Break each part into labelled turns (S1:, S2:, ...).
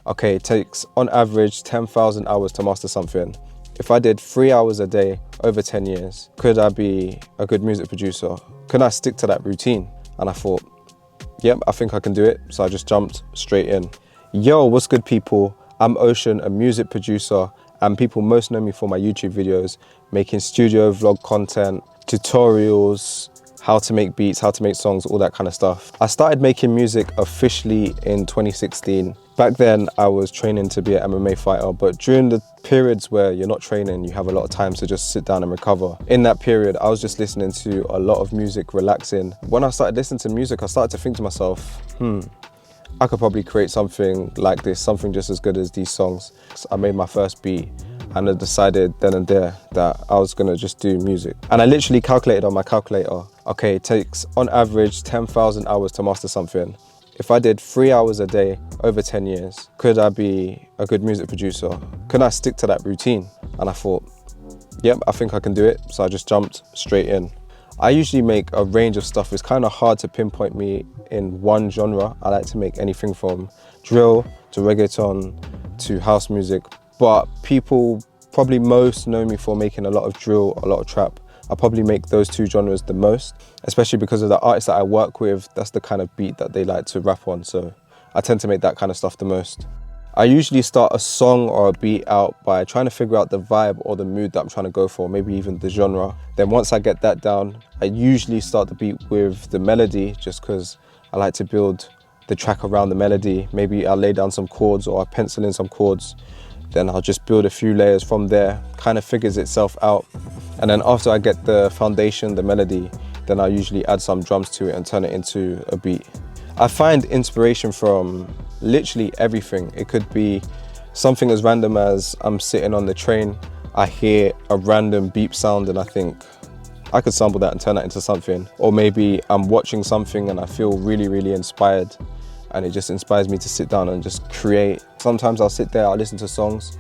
S1: Okay, it takes on average 10,000 hours to master something. If I did 3 hours a day over 10 years, could I be a good music producer? Can I stick to that routine? And I thought, yep, I think I can do it. So I just jumped straight in. Yo, what's good, people? I'm Ocean, a music producer, and people most know me for my YouTube videos, making studio vlog content, tutorials, how to make beats, how to make songs, all that kind of stuff. I started making music officially in 2016. Back then, I was training to be an MMA fighter, but during the periods where you're not training, you have a lot of time to just sit down and recover. In that period, I was just listening to a lot of music, relaxing. When I started listening to music, I started to think to myself, I could probably create something like this, something just as good as these songs. So I made my first beat, and I decided then and there that I was gonna just do music. And I literally calculated on my calculator, okay, it takes on average 10,000 hours to master something. If I did 3 hours a day over 10 years, could I be a good music producer? Can I stick to that routine? And I thought, yep, I think I can do it. So I just jumped straight in. I usually make a range of stuff. It's kind of hard to pinpoint me in one genre. I like to make anything from drill to reggaeton to house music. But people probably most know me for making a lot of drill, a lot of trap. I probably make those two genres the most, especially because of the artists that I work with. That's the kind of beat that they like to rap on. So I tend to make that kind of stuff the most. I usually start a song or a beat out by trying to figure out the vibe or the mood that I'm trying to go for, maybe even the genre. Then once I get that down, I usually start the beat with the melody, just because I like to build the track around the melody. Maybe I'll lay down some chords or I pencil in some chords. Then I'll just build a few layers from there, kind of figures itself out. And then after I get the foundation, the melody, then I'll usually add some drums to it and turn it into a beat. I find inspiration from literally everything. It could be something as random as I'm sitting on the train, I hear a random beep sound and I think, I could sample that and turn that into something. Or maybe I'm watching something and I feel really, really inspired, and it just inspires me to sit down and just create. Sometimes I'll sit there, I'll listen to songs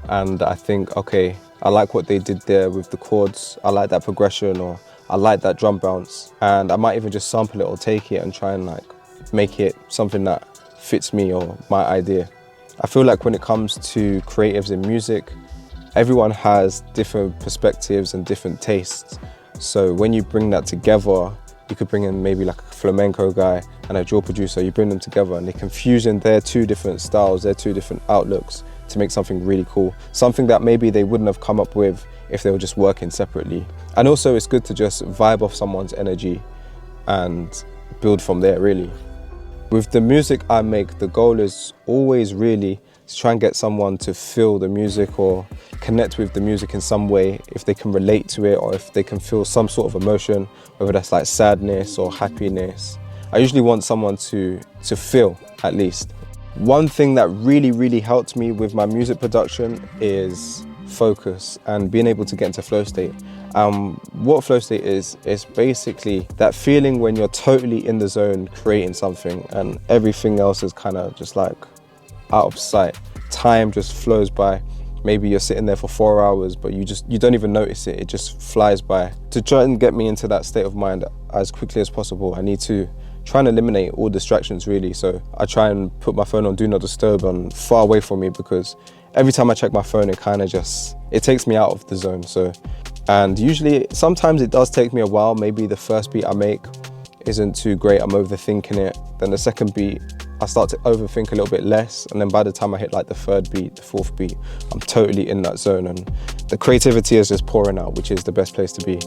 S1: and I think, okay, I like what they did there with the chords. I like that progression, or I like that drum bounce. And I might even just sample it or take it and try and like make it something that fits me or my idea. I feel like when it comes to creatives in music, everyone has different perspectives and different tastes. So when you bring that together, you could bring in maybe like a flamenco guy and a drill producer, you bring them together and they can fusion their two different styles, their two different outlooks to make something really cool. Something that maybe they wouldn't have come up with if they were just working separately. And also it's good to just vibe off someone's energy and build from there, really. With the music I make, the goal is always really to try and get someone to feel the music or connect with the music in some way, if they can relate to it or if they can feel some sort of emotion, whether that's like sadness or happiness. I usually want someone to feel, at least. One thing that really, really helped me with my music production is focus and being able to get into flow state. What flow state is basically that feeling when you're totally in the zone creating something and everything else is kind of just like out of sight. Time just flows by. Maybe you're sitting there for 4 hours, but you don't even notice it. It just flies by. To try and get me into that state of mind as quickly as possible, I need to try and eliminate all distractions, really. So I try and put my phone on Do Not Disturb and far away from me, because every time I check my phone, it takes me out of the zone. And usually, sometimes it does take me a while. Maybe the first beat I make isn't too great, I'm overthinking it. Then the second beat, I start to overthink a little bit less. And then by the time I hit like the third beat, the fourth beat, I'm totally in that zone. And the creativity is just pouring out, which is the best place to be.